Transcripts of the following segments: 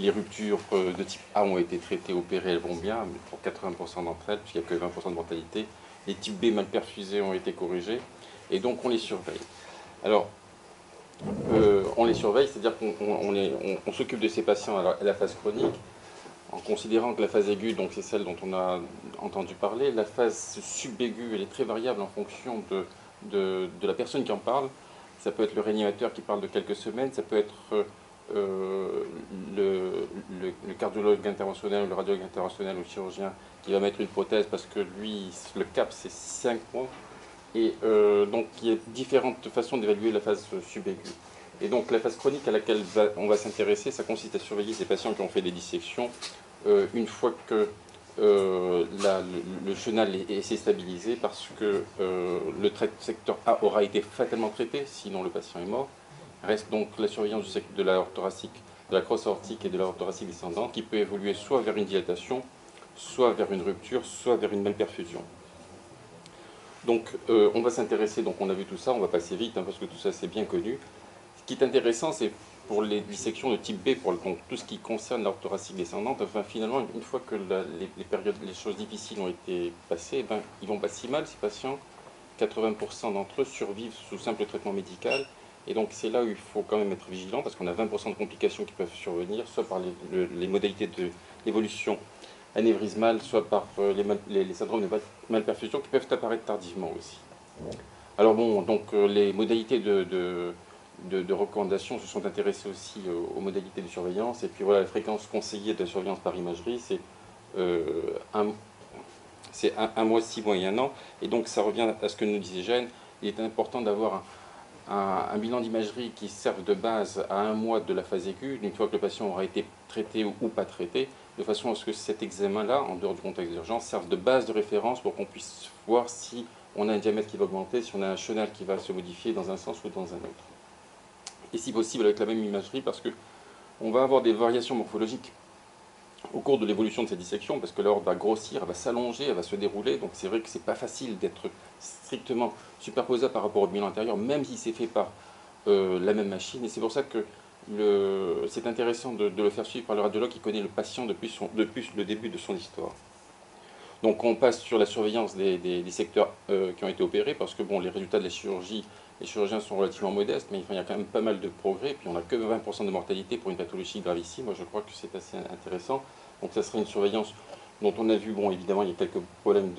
les ruptures de type A ont été traitées, opérées, elles vont bien, mais pour 80% d'entre elles, puisqu'il n'y a que 20% de mortalité. Les types B mal perfusés ont été corrigés, et donc on les surveille. Alors, on les surveille, c'est-à-dire qu'on s'occupe de ces patients à la phase chronique, en considérant que la phase aiguë, donc c'est celle dont on a entendu parler, la phase subaiguë, elle est très variable en fonction de la personne qui en parle. Ça peut être le réanimateur qui parle de quelques semaines, ça peut être le cardiologue interventionnel, le radiologue interventionnel ou le chirurgien qui va mettre une prothèse parce que lui, le cap, c'est 5 mois. Et donc, il y a différentes façons d'évaluer la phase subaiguë. Et donc, la phase chronique à laquelle on va s'intéresser, ça consiste à surveiller ces patients qui ont fait des dissections. Une fois que le chenal est stabilisé, parce que le secteur A aura été fatalement traité, sinon le patient est mort. Reste donc la surveillance de l'aorte thoracique, de la crosse aortique et de l'aorte thoracique descendante, qui peut évoluer soit vers une dilatation, soit vers une rupture, soit vers une malperfusion. Donc on va s'intéresser, donc on a vu tout ça, on va passer vite parce que tout ça c'est bien connu. Ce qui est intéressant, c'est pour les dissections de type B, pour tout ce qui concerne l'aorte thoracique descendante, enfin finalement une fois que les choses difficiles ont été passées, ils vont pas si mal ces patients. 80% d'entre eux survivent sous simple traitement médical. Et donc c'est là où il faut quand même être vigilant parce qu'on a 20% de complications qui peuvent survenir, soit par les modalités de l'évolution anévrismale, soit par les syndromes de malperfusion qui peuvent apparaître tardivement aussi. Alors bon, donc les modalités de recommandation se sont intéressées aussi aux modalités de surveillance. Et puis voilà, la fréquence conseillée de la surveillance par imagerie, c'est un mois, 6 mois et 1 an. Et donc ça revient à ce que nous disait Jeanne, il est important d'avoir un bilan d'imagerie qui serve de base à 1 mois de la phase aiguë, une fois que le patient aura été traité ou pas traité, de façon à ce que cet examen-là, en dehors du contexte d'urgence, serve de base de référence pour qu'on puisse voir si on a un diamètre qui va augmenter, si on a un chenal qui va se modifier dans un sens ou dans un autre. Et si possible avec la même imagerie, parce qu'on va avoir des variations morphologiques au cours de l'évolution de cette dissection, parce que l'aorte va grossir, elle va s'allonger, elle va se dérouler, donc c'est vrai que c'est pas facile d'être strictement superposable par rapport au bilan antérieur, même si c'est fait par la même machine, et c'est pour ça que c'est intéressant de le faire suivre par le radiologue qui connaît le patient depuis le début de son histoire. Donc on passe sur la surveillance des secteurs qui ont été opérés, parce que bon, les résultats de la chirurgie, les chirurgiens sont relativement modestes, mais il y a quand même pas mal de progrès, puis on n'a que 20% de mortalité pour une pathologie gravissime, moi je crois que c'est assez intéressant. Donc ça serait une surveillance dont on a vu, bon évidemment il y a quelques problèmes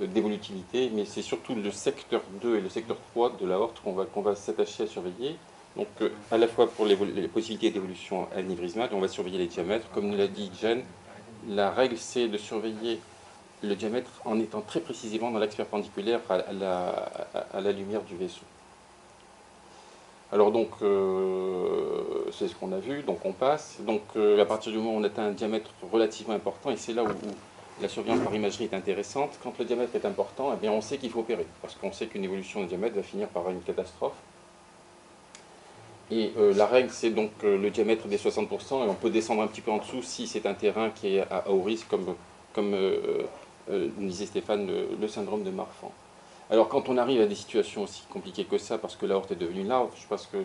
d'évolutivité, mais c'est surtout le secteur 2 et le secteur 3 de l'aorte qu'on va s'attacher à surveiller. Donc à la fois pour les possibilités d'évolution anévrismale, on va surveiller les diamètres. Comme nous l'a dit Jeanne, la règle c'est de surveiller le diamètre en étant très précisément dans l'axe perpendiculaire à la lumière du vaisseau. Alors donc, c'est ce qu'on a vu, donc on passe. Donc à partir du moment où on atteint un diamètre relativement important, et c'est là où la surveillance par imagerie est intéressante, quand le diamètre est important, eh bien on sait qu'il faut opérer, parce qu'on sait qu'une évolution du diamètre va finir par une catastrophe. Et la règle, c'est donc le diamètre des 60%, et on peut descendre un petit peu en dessous si c'est un terrain qui est à haut risque, comme nous disait Stéphane, le syndrome de Marfan. Alors quand on arrive à des situations aussi compliquées que ça, parce que l'aorte est devenue large, parce que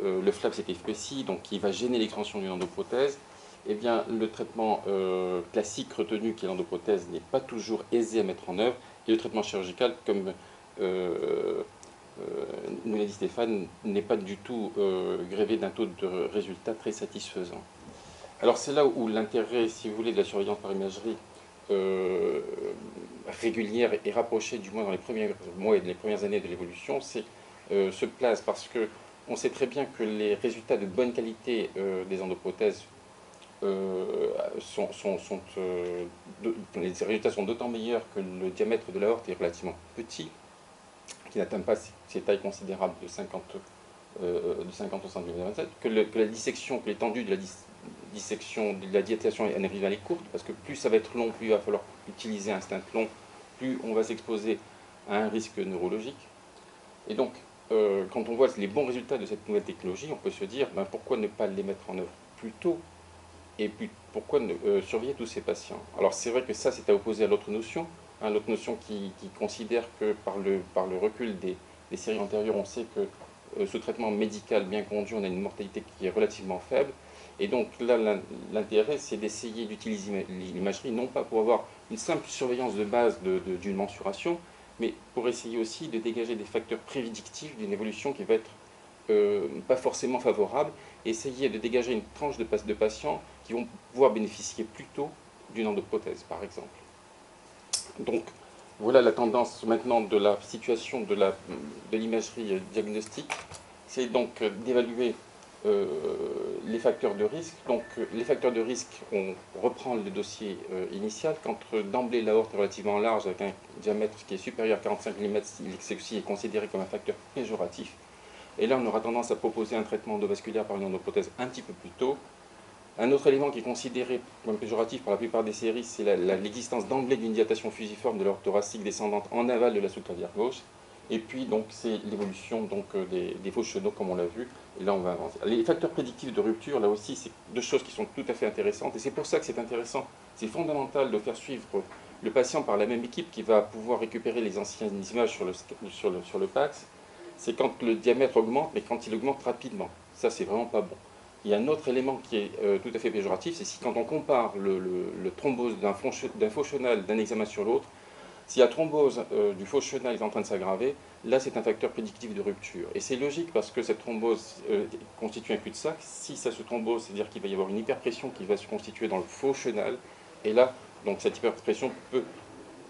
le flap s'est épaissi, donc qui va gêner l'extension d'une endoprothèse, eh bien le traitement classique retenu, qui est l'endoprothèse, n'est pas toujours aisé à mettre en œuvre, et le traitement chirurgical, comme nous l'a dit Stéphane, n'est pas du tout grévé d'un taux de résultat très satisfaisant. Alors c'est là où l'intérêt, si vous voulez, de la surveillance par imagerie régulière et rapprochée, du moins dans les premiers mois et les premières années de l'évolution, se place, parce que on sait très bien que les résultats de bonne qualité des endoprothèses les résultats sont d'autant meilleurs que le diamètre de l'aorte est relativement petit, qui n'atteint pas ces tailles considérables de 50 au centimètre 27, que la dissection, que l'étendue de la dissection, de la dilatation anévrismale est courte, parce que plus ça va être long, plus il va falloir utiliser un stent long, plus on va s'exposer à un risque neurologique. Et donc, quand on voit les bons résultats de cette nouvelle technologie, on peut se dire pourquoi ne pas les mettre en œuvre plus tôt, et puis pourquoi surveiller tous ces patients. Alors c'est vrai que ça, c'est à opposer à l'autre notion, l'autre notion qui considère que par le recul des séries antérieures, on sait que ce traitement médical bien conduit, on a une mortalité qui est relativement faible. Et donc là, l'intérêt, c'est d'essayer d'utiliser l'imagerie, non pas pour avoir une simple surveillance de base d'une mensuration, mais pour essayer aussi de dégager des facteurs prédictifs d'une évolution qui va être pas forcément favorable, et essayer de dégager une tranche de patients qui vont pouvoir bénéficier plutôt d'une endoprothèse, par exemple. Donc, voilà la tendance maintenant de la situation de l'imagerie diagnostique, c'est donc d'évaluer les facteurs de risque. Donc, les facteurs de risque, on reprend le dossier initial. Quand d'emblée l'aorte est relativement large, avec un diamètre qui est supérieur à 45 mm, ceci est considéré comme un facteur péjoratif. Et là, on aura tendance à proposer un traitement endovasculaire par une endoprothèse un petit peu plus tôt. Un autre élément qui est considéré comme péjoratif par la plupart des séries, c'est l'existence d'emblée d'une dilatation fusiforme de l'aorte thoracique descendante en aval de la sous-clavière gauche. Et puis, donc, c'est l'évolution des faux chenaux, comme on l'a vu. Et là, on va avancer. Les facteurs prédictifs de rupture, là aussi, c'est deux choses qui sont tout à fait intéressantes. Et c'est pour ça que c'est intéressant. C'est fondamental de faire suivre le patient par la même équipe qui va pouvoir récupérer les anciennes images sur le PAX. C'est quand le diamètre augmente, mais quand il augmente rapidement. Ça, c'est vraiment pas bon. Il y a un autre élément qui est tout à fait péjoratif, c'est si quand on compare le thrombose d'un faux chenal d'un examen sur l'autre, si la thrombose du faux chenal est en train de s'aggraver, là c'est un facteur prédictif de rupture. Et c'est logique parce que cette thrombose constitue un cul-de-sac. Si ça se thrombose, c'est-à-dire qu'il va y avoir une hyperpression qui va se constituer dans le faux chenal. Et là, donc cette hyperpression peut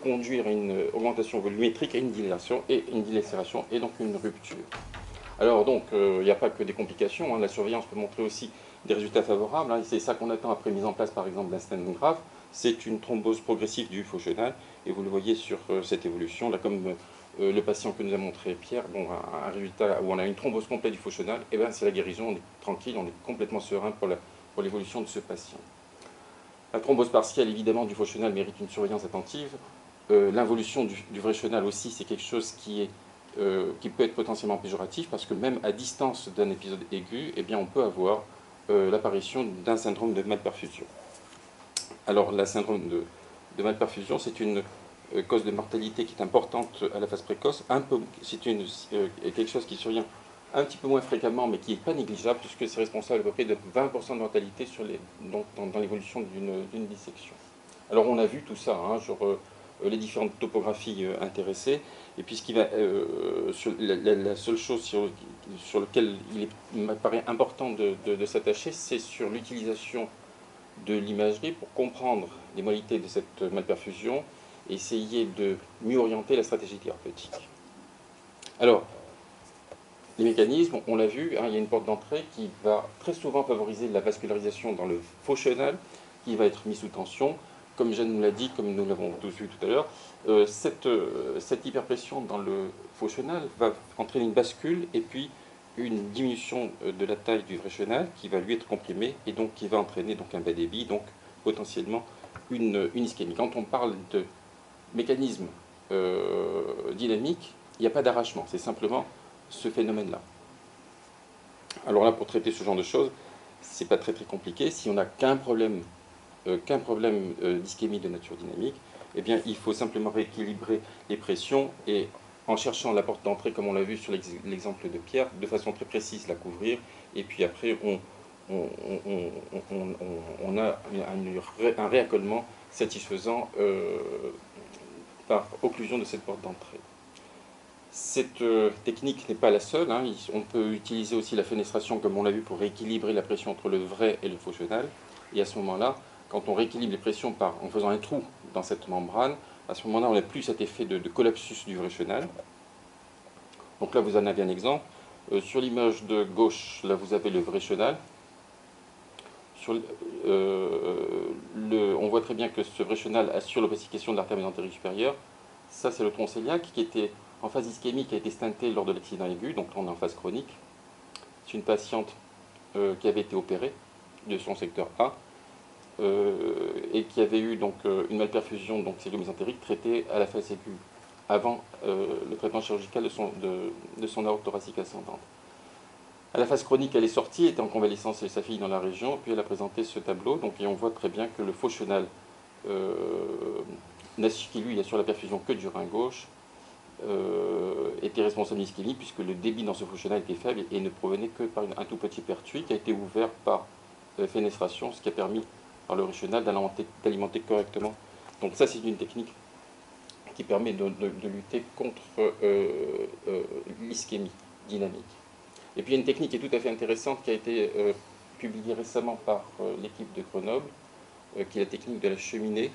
conduire à une augmentation volumétrique, à une dilation et donc une rupture. Alors donc, il n'y a pas que des complications, hein. La surveillance peut montrer aussi des résultats favorables, hein. C'est ça qu'on attend après mise en place par exemple d'un stent grave, c'est une thrombose progressive du faux chenal, et vous le voyez sur cette évolution, là comme le patient que nous a montré Pierre, bon, un résultat où on a une thrombose complète du faux chenal, et bien c'est la guérison, on est tranquille, on est complètement serein pour l'évolution de ce patient. La thrombose partielle évidemment du faux chenal mérite une surveillance attentive. L'involution du vrai chenal aussi, c'est quelque chose qui peut être potentiellement péjoratif, parce que même à distance d'un épisode aigu, eh bien, on peut avoir l'apparition d'un syndrome de malperfusion. Alors, le syndrome de malperfusion, c'est une cause de mortalité qui est importante à la phase précoce. C'est quelque chose qui survient un petit peu moins fréquemment, mais qui n'est pas négligeable, puisque c'est responsable à peu près de 20% de mortalité dans l'évolution d'une dissection. Alors, on a vu tout ça, hein, les différentes topographies intéressées. Et puis, la seule chose sur laquelle il m'apparaît important de s'attacher, c'est sur l'utilisation de l'imagerie pour comprendre les modalités de cette malperfusion et essayer de mieux orienter la stratégie thérapeutique. Alors, les mécanismes, on l'a vu, hein, il y a une porte d'entrée qui va très souvent favoriser la vascularisation dans le faux chenal, qui va être mis sous tension. Comme Jeanne nous l'a dit, comme nous l'avons tous vu tout à l'heure, cette hyperpression dans le faux chenal va entraîner une bascule et puis une diminution de la taille du vrai chenal qui va lui être comprimé et donc qui va entraîner donc un bas débit, donc potentiellement une ischémie. Quand on parle de mécanisme dynamique, il n'y a pas d'arrachement, c'est simplement ce phénomène-là. Alors là, pour traiter ce genre de choses, c'est pas très compliqué. Si on n'a qu'un problème d'ischémie de nature dynamique, eh bien, il faut simplement rééquilibrer les pressions et en cherchant la porte d'entrée, comme on l'a vu sur l'exemple de Pierre, de façon très précise la couvrir, et puis après on a un réaccolement satisfaisant par occlusion de cette porte d'entrée. Cette technique n'est pas la seule, hein. On peut utiliser aussi la fenestration, comme on l'a vu, pour rééquilibrer la pression entre le vrai et le faux chenal, et à ce moment-là, quand on rééquilibre les pressions en faisant un trou dans cette membrane, à ce moment-là, on n'a plus cet effet de collapsus du vrai chenal. Donc là, vous en avez un exemple. Sur l'image de gauche, là, vous avez le vrai chenal. On voit très bien que ce vrai chenal assure l'opacification de l'artère mésentérique supérieure. Ça, c'est le tronc cœliaque qui était en phase ischémique, qui a été stenté lors de l'accident aigu, donc on est en phase chronique. C'est une patiente qui avait été opérée de son secteur A. Et qui avait eu donc une malperfusion donc cœliomésentérique traitée à la phase aiguë avant le traitement chirurgical de son aorte thoracique ascendante. À la phase chronique, elle est sortie, était en convalescence et sa fille dans la région, puis elle a présenté ce tableau, donc, et on voit très bien que le faux chenal, qui lui assure la perfusion que du rein gauche, était responsable d'ischémie, puisque le débit dans ce faux chenal était faible et ne provenait que par un tout petit pertuis qui a été ouvert par fenestration, ce qui a permis par le régional d'alimenter correctement. Donc ça, c'est une technique qui permet de lutter contre l'ischémie dynamique. Et puis il y a une technique qui est tout à fait intéressante qui a été publiée récemment par l'équipe de Grenoble, qui est la technique de la cheminée,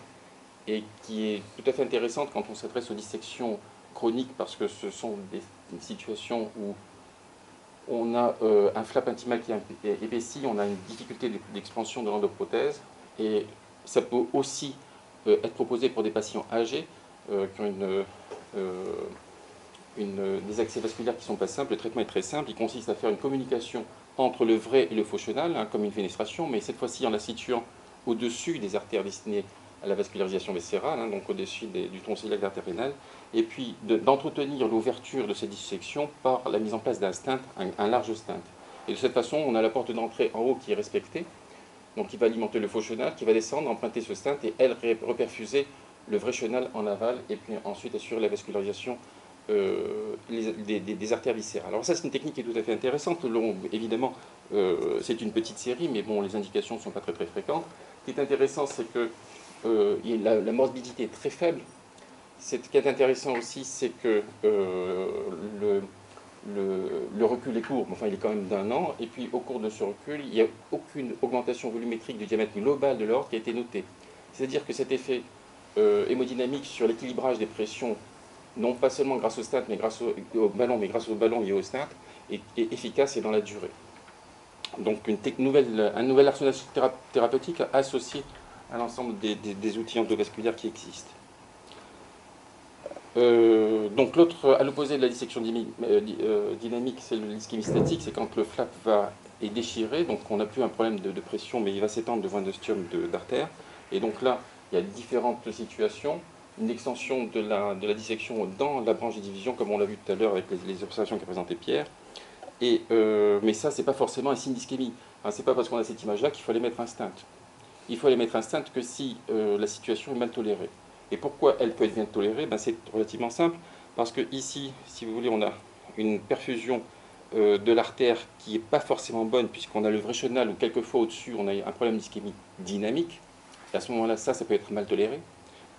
et qui est tout à fait intéressante quand on s'adresse aux dissections chroniques, parce que ce sont des situations où on a un flap intimal qui est épaissi, on a une difficulté d'expansion de l'endoprothèse, et ça peut aussi être proposé pour des patients âgés qui ont des accès vasculaires qui ne sont pas simples. Le traitement est très simple, il consiste à faire une communication entre le vrai et le faux chenal, hein, comme une fenestration, mais cette fois-ci en la situant au-dessus des artères destinées à la vascularisation viscérale, hein, donc au-dessus du tronc ciliaire d'artère rénale, et puis d'entretenir l'ouverture de cette dissection par la mise en place d'un stent, un large stent. Et de cette façon, on a la porte d'entrée en haut qui est respectée, donc qui va alimenter le faux chenal, qui va descendre, emprunter ce stent et elle reperfuser le vrai chenal en aval, et puis ensuite assurer la vascularisation des artères viscérales. Alors ça, c'est une technique qui est tout à fait intéressante. Évidemment, c'est une petite série, mais bon, les indications ne sont pas très fréquentes. Ce qui est intéressant, c'est que la morbidité est très faible. Ce qui est intéressant aussi, c'est que le recul est court, enfin il est quand même d'1 an, et puis au cours de ce recul, il n'y a aucune augmentation volumétrique du diamètre global de l'aorte qui a été notée. C'est-à-dire que cet effet hémodynamique sur l'équilibrage des pressions, non pas seulement grâce au stent, mais grâce au ballon, mais grâce au ballon lié au stent, est efficace et dans la durée. Donc un nouvel arsenal thérapeutique associé à l'ensemble des outils endovasculaires qui existent. Donc l'autre, à l'opposé de la dissection dynamique, c'est l'ischémie statique, c'est quand le flap est déchiré, donc on n'a plus un problème de pression, mais il va s'étendre devant un ostium d'artère. Et donc là, il y a différentes situations. Une extension de la dissection dans la branche de division, comme on l'a vu tout à l'heure avec les observations qu'a présentées Pierre. Mais ça, c'est pas forcément un signe d'ischémie. Enfin, c'est pas parce qu'on a cette image-là qu'il faut aller mettre un stent. Il faut aller mettre un stent que si la situation est mal tolérée. Et pourquoi elle peut être bien tolérée? C'est relativement simple, parce que ici, si vous voulez, on a une perfusion de l'artère qui n'est pas forcément bonne, puisqu'on a le vrai chenal, ou quelquefois au-dessus, on a un problème d'ischémie dynamique. Et à ce moment-là, ça peut être mal toléré,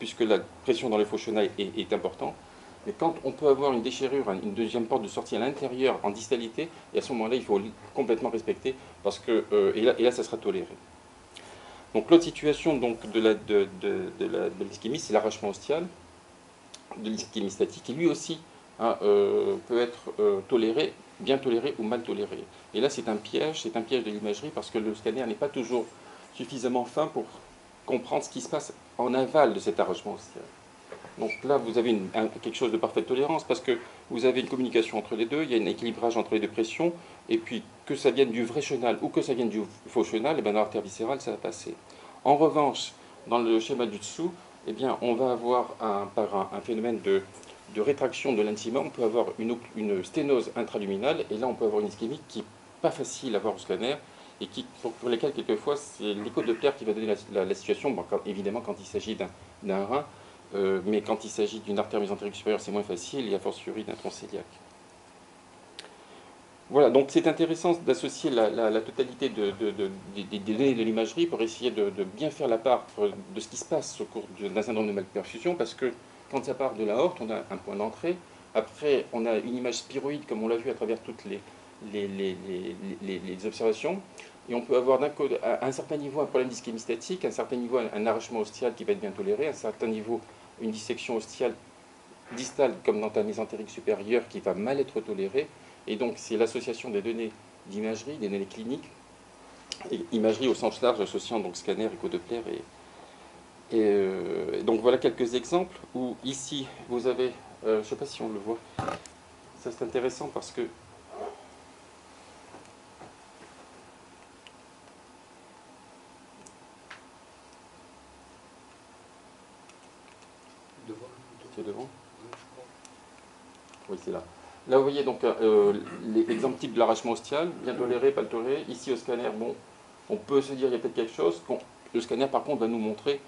puisque la pression dans le faux chenal est importante. Mais quand on peut avoir une déchirure, une deuxième porte de sortie à l'intérieur en distalité, et à ce moment-là, il faut complètement respecter, parce que, et là, ça sera toléré. Donc l'autre situation donc, de l'ischémie, c'est l'arrachement ostial, de l'ischémie statique, qui lui aussi hein, peut être toléré, bien toléré ou mal toléré. Et là, c'est un piège de l'imagerie, parce que le scanner n'est pas toujours suffisamment fin pour comprendre ce qui se passe en aval de cet arrachement ostial. Donc là, vous avez quelque chose de parfaite tolérance, parce que vous avez une communication entre les deux, il y a un équilibrage entre les deux pressions, et puis que ça vienne du vrai chenal ou que ça vienne du faux chenal, et bien dans l'artère viscérale, ça va passer. En revanche, dans le schéma du dessous, eh bien, on va avoir, par un phénomène de rétraction de l'intima, on peut avoir une sténose intraluminale, et là, on peut avoir une ischémie qui n'est pas facile à voir au scanner, et pour lesquelles, quelquefois, c'est l'écho-doppler qui va donner la situation, bon, évidemment, quand il s'agit d'un rein, mais quand il s'agit d'une artère mésentérique supérieure, c'est moins facile, et a fortiori d'un tronc cœliaque. Voilà, donc c'est intéressant d'associer la totalité des données de l'imagerie pour essayer de bien faire la part de ce qui se passe au cours d'un syndrome de malperfusion, parce que quand ça part de l'aorte, on a un point d'entrée, après on a une image spiroïde, comme on l'a vu à travers toutes les observations, et on peut avoir à un certain niveau un problème d'ischémie statique, à un certain niveau un arrachement ostial qui va être bien toléré, à un certain niveau une dissection ostiale distale comme dans la mésentérique supérieure qui va mal être tolérée. Et donc c'est l'association des données d'imagerie, des données cliniques, et imagerie au sens large associant donc scanner, écho-doppler donc voilà quelques exemples où ici vous avez, je ne sais pas si on le voit, ça c'est intéressant parce que c'est devant. Oui, c'est là. Là, vous voyez donc l'exemple type de l'arrachement ostial, bien toléré, pas toléré. Ici, au scanner, bon, on peut se dire qu'il y a peut-être quelque chose. Le scanner, par contre, va nous montrer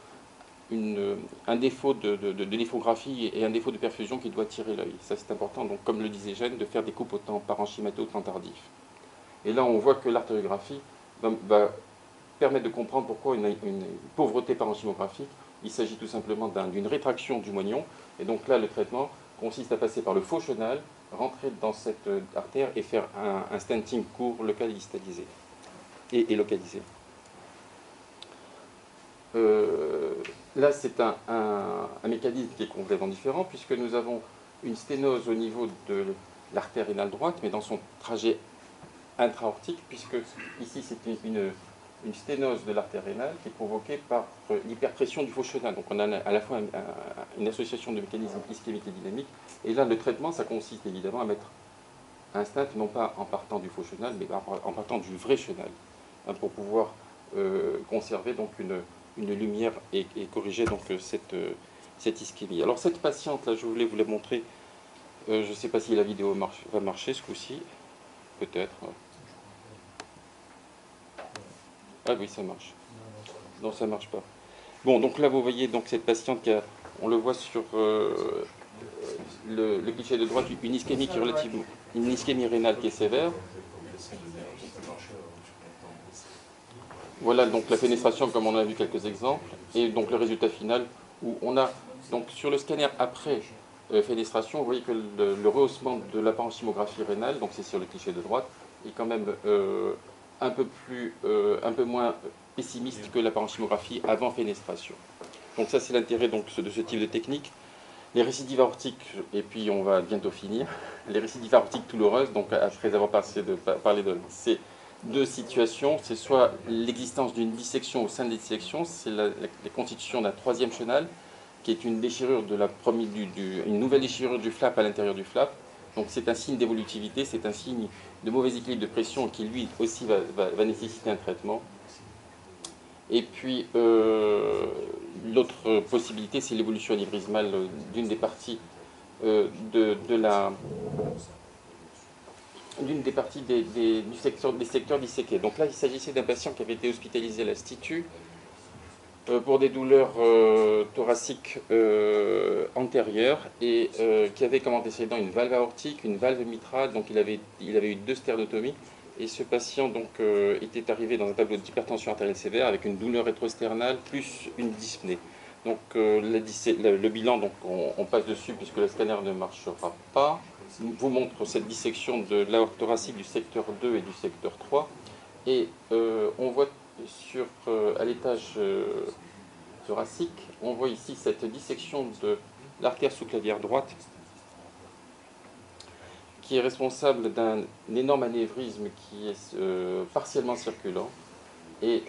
un défaut de néphographie et un défaut de perfusion qui doit tirer l'œil. Ça, c'est important, donc, comme le disait Gênes, de faire des coupes au temps parenchymateux au temps tardif. Et là, on voit que l'artériographie va permettre de comprendre pourquoi une pauvreté parenchymographique. Il s'agit tout simplement d'une rétraction du moignon. Et donc là, le traitement consiste à passer par le faux chenal, rentrer dans cette artère et faire un stenting court localisé et localisé. Là, c'est un mécanisme qui est complètement différent, puisque nous avons une sténose au niveau de l'artère rénale droite, mais dans son trajet intra-aortique, puisque ici, c'est une sténose de l'artère rénale qui est provoquée par l'hyperpression du faux chenal. Donc on a à la fois une association de mécanismes ischémiques et dynamiques. Et là, le traitement, ça consiste évidemment à mettre un stent, non pas en partant du faux chenal, mais en partant du vrai chenal, hein, pour pouvoir conserver donc une lumière et corriger donc cette ischémie. Alors cette patiente, là, je voulais vous la montrer. Je ne sais pas si la vidéo va marcher ce coup-ci. Peut-être. Ah oui, ça marche. Non, ça marche pas. Bon, donc là, vous voyez donc cette patiente on le voit sur le cliché de droite, une ischémie qui est relativement, une ischémie rénale qui est sévère. Voilà donc la fénestration comme on a vu quelques exemples, et donc le résultat final où on a donc sur le scanner après fénestration, vous voyez que le rehaussement de la parenchymographie rénale, donc c'est sur le cliché de droite, est quand même un peu moins pessimiste que la parenchymographie avant fénestration. Donc ça c'est l'intérêt de ce type de technique. Les récidives aortiques, et puis on va bientôt finir, les récidives aortiques douloureuses, donc après avoir parlé de ces deux situations, c'est soit l'existence d'une dissection au sein de la dissection, c'est la constitution d'un troisième chenal, qui est une déchirure une nouvelle déchirure du flap à l'intérieur du flap. Donc c'est un signe d'évolutivité, c'est un signe de mauvais équilibre de pression qui lui aussi va nécessiter un traitement. Et puis l'autre possibilité, c'est l'évolution anévrismale d'une des parties des secteurs disséqués. Donc là, il s'agissait d'un patient qui avait été hospitalisé à l'Institut pour des douleurs thoraciques antérieures et qui avait comme antécédent une valve aortique, une valve mitrale, donc il avait eu 2 sternotomies. Et ce patient donc, était arrivé dans un tableau d'hypertension artérielle sévère avec une douleur rétrosternale plus une dyspnée. Donc le bilan, donc, on passe dessus puisque le scanner ne marchera pas. Je vous montre cette dissection de l'aorte thoracique du secteur 2 et du secteur 3. Et on voit à l'étage thoracique, on voit ici cette dissection de l'artère sous-clavière droite qui est responsable d'un énorme anévrisme qui est partiellement circulant. Et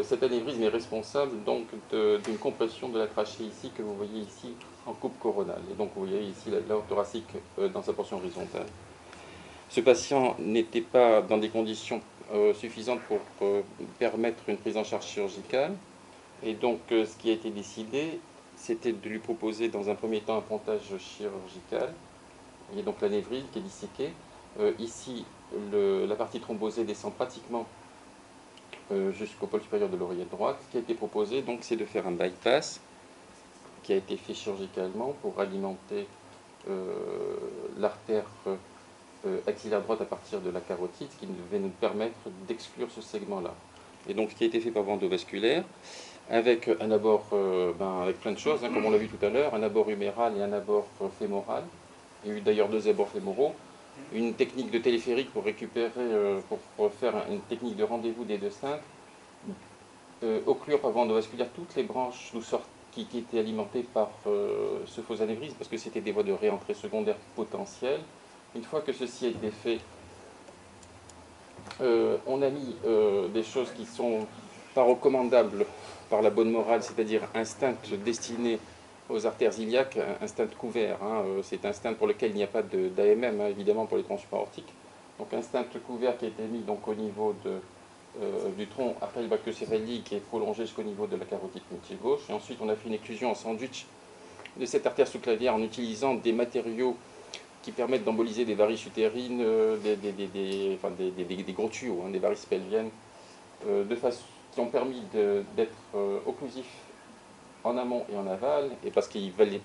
cet anévrisme est responsable donc d'une compression de la trachée ici, que vous voyez ici en coupe coronale. Et donc vous voyez ici l'aorte thoracique dans sa portion horizontale. Ce patient n'était pas dans des conditions suffisantes pour permettre une prise en charge chirurgicale. Et donc ce qui a été décidé, c'était de lui proposer dans un premier temps un pontage chirurgical. Il y a donc l'anévrisme qui est disséqué. Ici, la partie thrombosée descend pratiquement jusqu'au pôle supérieur de l'oreillette droite. Ce qui a été proposé, donc, c'est de faire un bypass qui a été fait chirurgicalement pour alimenter l'artère axillaire droite à partir de la carotide, ce qui devait nous permettre d'exclure ce segment-là. Et donc, ce qui a été fait par voie endovasculaire, avec un abord, avec plein de choses, hein, comme on l'a vu tout à l'heure, un abord huméral et un abord fémoral. Il y a eu d'ailleurs 2 abords fémoraux. Une technique de téléphérique pour récupérer, pour faire une technique de rendez-vous des 2 stents. Occlure par voie endovasculaire toutes les branches qui étaient alimentées par ce faux anévrisme, parce que c'était des voies de réentrée secondaire potentielles. Une fois que ceci a été fait, on a mis des choses qui sont pas recommandables par la bonne morale, c'est-à-dire un stent destiné aux artères iliaques, un stent couvert. Hein, c'est un stent pour lequel il n'y a pas d'AMM, hein, évidemment, pour les troncs supraortiques. Donc un stent couvert qui a été mis donc, au niveau du tronc artériel brachiocéphalique qui est prolongé jusqu'au niveau de la carotide primitive gauche. Et ensuite, on a fait une occlusion en sandwich de cette artère sous-clavière en utilisant des matériaux qui permettent d'emboliser des varices utérines, des gros tuyaux, hein, des varices pelviennes, qui ont permis d'être occlusifs en amont et en aval, et parce qu'il ne fallait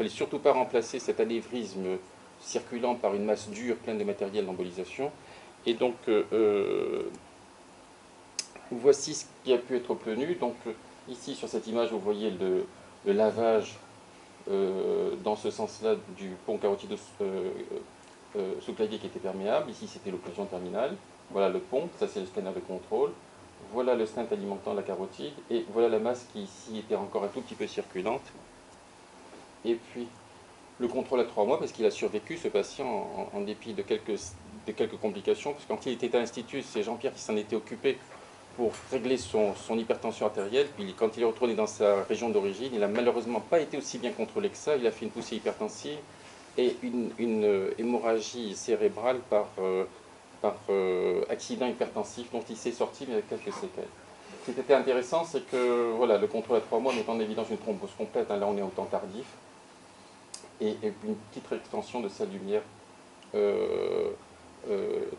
surtout pas remplacer cet anévrisme circulant par une masse dure pleine de matériel d'embolisation. Et donc, Voici ce qui a pu être obtenu. Donc ici, sur cette image, vous voyez le lavage dans ce sens-là du pont carotide sous clavier qui était perméable. Ici, c'était l'occlusion terminale. Voilà le pont, ça c'est le scanner de contrôle. Voilà le stent alimentant la carotide. Et voilà la masse qui ici était encore un tout petit peu circulante. Et puis le contrôle à 3 mois, parce qu'il a survécu, ce patient, en dépit de quelques complications. Parce que quand il était à l'Institut, c'est Jean-Pierre qui s'en était occupé pour régler son hypertension artérielle. Puis quand il est retourné dans sa région d'origine, il n'a malheureusement pas été aussi bien contrôlé que ça. Il a fait une poussée hypertensive et une hémorragie cérébrale par accident hypertensif dont il s'est sorti, mais avec quelques séquelles. Ce qui était intéressant, c'est que voilà, le contrôle à 3 mois met en évidence une thrombose complète. Là, on est au temps tardif. Et une petite extension de sa lumière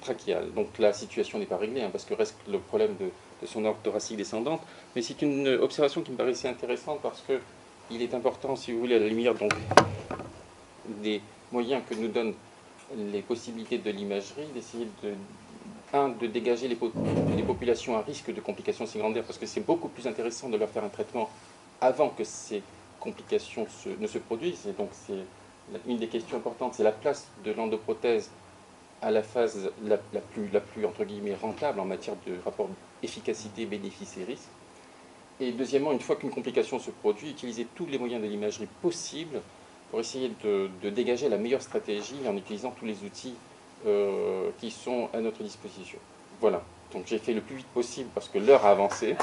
trachéale. Donc la situation n'est pas réglée, parce que reste le problème de son aorte thoracique descendante. Mais c'est une observation qui me paraissait intéressante parce qu'il est important, si vous voulez, à la lumière donc, des moyens que nous donnent les possibilités de l'imagerie, d'essayer de dégager les populations à risque de complications secondaires, parce que c'est beaucoup plus intéressant de leur faire un traitement avant que ces complications ne se produisent. Et donc c'est une des questions importantes, c'est la place de l'endoprothèse à la phase la plus entre guillemets rentable en matière de rapport efficacité, bénéfice et risque. Et deuxièmement, une fois qu'une complication se produit, utiliser tous les moyens de l'imagerie possibles pour essayer de dégager la meilleure stratégie en utilisant tous les outils qui sont à notre disposition. Voilà, donc j'ai fait le plus vite possible parce que l'heure a avancé.